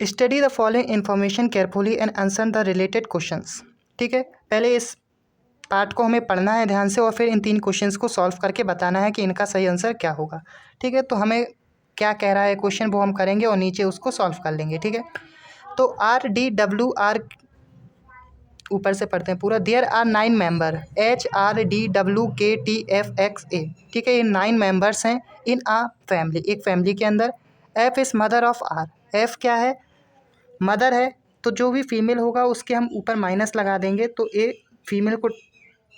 Study the following information carefully and answer the related questions. ठीक है, पहले इस पार्ट को हमें पढ़ना है ध्यान से और फिर इन 3 क्वेश्चंस को सॉल्व करके बताना है कि इनका सही आंसर क्या होगा। ठीक है, तो हमें क्या कह रहा है क्वेश्चन वो हम करेंगे और नीचे उसको सॉल्व कर लेंगे। ठीक है, तो RDWR ऊपर से पढ़ते हैं पूरा। There are 9 member HRDWKTFXA। ठीक है, ये 9 मेंबर्स हैं इन आ फैमिली, एक फैमिली के अंदर। F is mother of R। F क्या है? मदर है, तो जो भी फीमेल होगा उसके हम ऊपर माइनस लगा देंगे, तो ए फीमेल को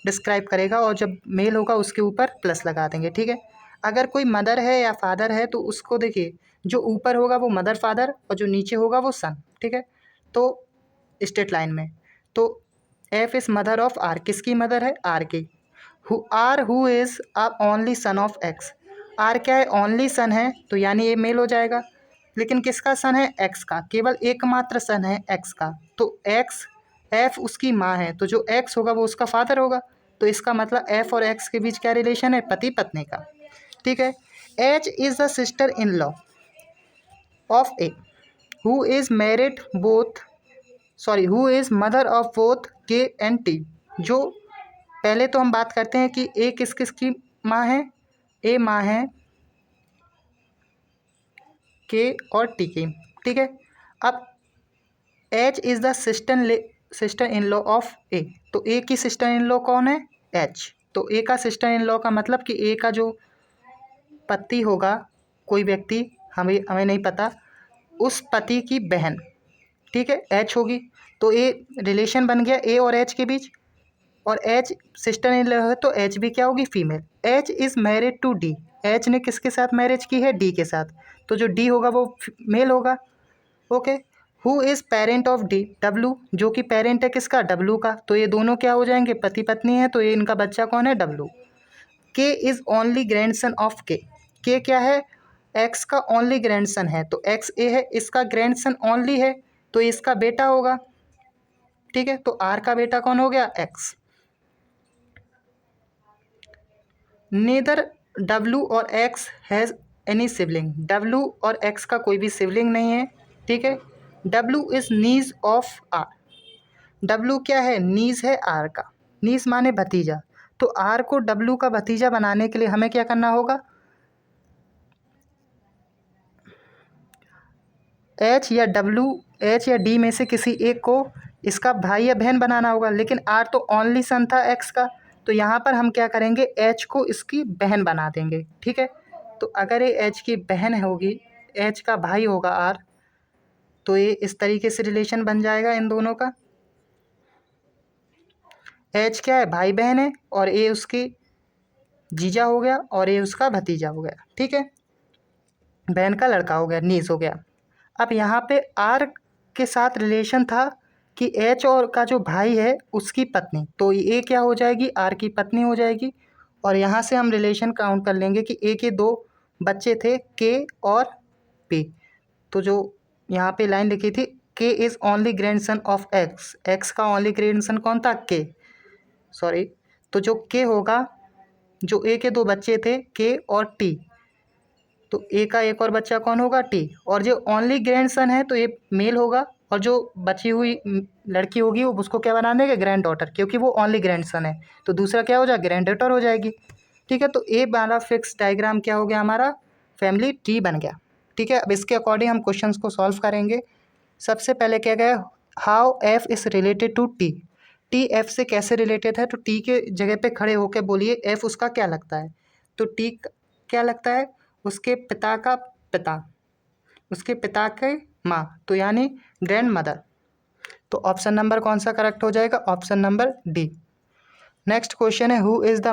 डिस्क्राइब करेगा और जब मेल होगा उसके ऊपर प्लस लगा देंगे। ठीक है, अगर कोई मदर है या फादर है तो उसको देखिए, जो ऊपर होगा वो मदर फादर और जो नीचे होगा वो सन। ठीक है, तो स्ट्रेट लाइन में। तो F is mother of R, किसकी मदर है? आर की। Who is a only son of X. R क्या है? ओनली सन है, तो यानी ये मेल हो जाएगा। लेकिन किसका सन है? एक्स का, केवल एकमात्र सन है एक्स का। तो एक्स, एफ उसकी माँ है, तो जो एक्स होगा वो उसका फादर होगा। तो इसका मतलब एफ और एक्स के बीच क्या रिलेशन है? पति पत्नी का। ठीक है, H is the sister in law of A who is married both who is mother of both के एंड टी। जो पहले तो हम बात करते हैं कि ए किस किस की माँ है? ए माँ है के और टी की। ठीक है, अब H is the sister in law of A. तो ए की सिस्टर इन लॉ कौन है? एच। तो ए का सिस्टर इन लॉ का मतलब कि ए का जो पति होगा, कोई व्यक्ति, हमें हमें नहीं पता, उस पति की बहन। ठीक है, एच होगी। तो ए रिलेशन बन गया ए और एच के बीच, और एच सिस्टर इन लॉ है तो एच भी क्या होगी? Female. H is married to D. H ने किसके साथ मैरिज की है? डी के साथ। तो जो डी होगा वो मेल होगा। Okay, who is parent of D? W. जो कि पेरेंट है किसका? डब्लू का। तो ये दोनों क्या हो जाएंगे? पति पत्नी है, तो ये इनका बच्चा कौन है? डब्लू। के इज़ ओनली ग्रैंडसन ऑफ के। के क्या है? एक्स का ओनली ग्रैंडसन है, तो एक्स ए है, इसका ग्रैंडसन ओनली है, तो इसका बेटा होगा। ठीक है, तो आर का बेटा कौन हो गया? एक्स। नेदर डब्लू और X has any sibling. W और एक्स का कोई भी सिबलिंग नहीं है। ठीक है, W is niece of R. W क्या है? नीज है आर का। नीज माने भतीजा। तो आर को डब्लू का भतीजा बनाने के लिए हमें क्या करना होगा? एच या डी में से किसी एक को इसका भाई या बहन बनाना होगा। लेकिन आर तो ओनली सन था एक्स का, तो यहाँ पर हम क्या करेंगे? एच को इसकी बहन बना देंगे। ठीक है, तो अगर ये एच की बहन होगी, एच का भाई होगा आर, तो ये इस तरीके से रिलेशन बन जाएगा इन दोनों का। एच क्या है? भाई बहन है, और ए उसकी जीजा हो गया और ये उसका भतीजा हो गया। ठीक है, बहन का लड़का हो गया, नीस हो गया। अब यहाँ पे आर के साथ रिलेशन था कि एच और का जो भाई है उसकी पत्नी, तो ए क्या हो जाएगी? आर की पत्नी हो जाएगी। और यहाँ से हम रिलेशन काउंट कर लेंगे कि ए के 2 बच्चे थे, के और पी। तो जो यहाँ पे लाइन लिखी थी, के is only grandson of x. X का ओनली ग्रैंडसन कौन था? के। सॉरी, तो जो के होगा, जो ए के 2 बच्चे थे के और टी, तो ए का एक और बच्चा कौन होगा? टी। और जो ओनली ग्रैंडसन है तो ये मेल होगा, और जो बची हुई लड़की होगी वो उसको क्या बना देंगे? ग्रैंड डॉटर, क्योंकि वो ओनली ग्रैंडसन है। तो दूसरा क्या हो जाएगा? ग्रैंड डॉटर हो जाएगी। ठीक है, तो ए वाला फिक्स डायग्राम क्या हो गया? हमारा फैमिली ट्री बन गया। ठीक है, अब इसके अकॉर्डिंग हम क्वेश्चंस को सॉल्व करेंगे। सबसे पहले क्या गया? How F is related to T. T F से कैसे रिलेटेड है? तो टी के जगह पे खड़े होकर बोलिए एफ उसका क्या लगता है? तो टी क्या लगता है? उसके पिता का पिता, उसके पिता के माँ, तो यानी ग्रैंड मदर। तो ऑप्शन नंबर कौन सा करेक्ट हो जाएगा? Option number D. Next question है, who is the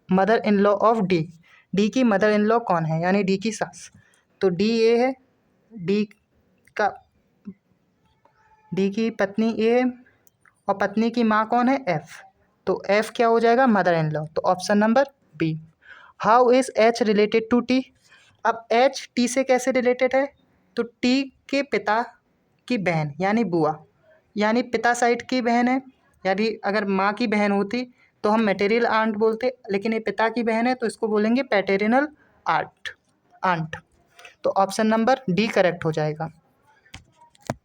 mother in law of D. D की मदर इन लॉ कौन है? यानी डी की सास। तो डी ए है, डी का डी की पत्नी ए है, और पत्नी की माँ कौन है? एफ। तो एफ क्या हो जाएगा? Mother in law. तो option number B. How is H related to T. अब एच टी से कैसे रिलेटेड है? तो टी के पिता की बहन यानी बुआ, यानी पिता साइड की बहन है। यानी अगर माँ की बहन होती तो हम मैटेरियल आंट बोलते, लेकिन ये पिता की बहन है तो इसको बोलेंगे पैटेरिनल आंट। तो ऑप्शन नंबर डी करेक्ट हो जाएगा।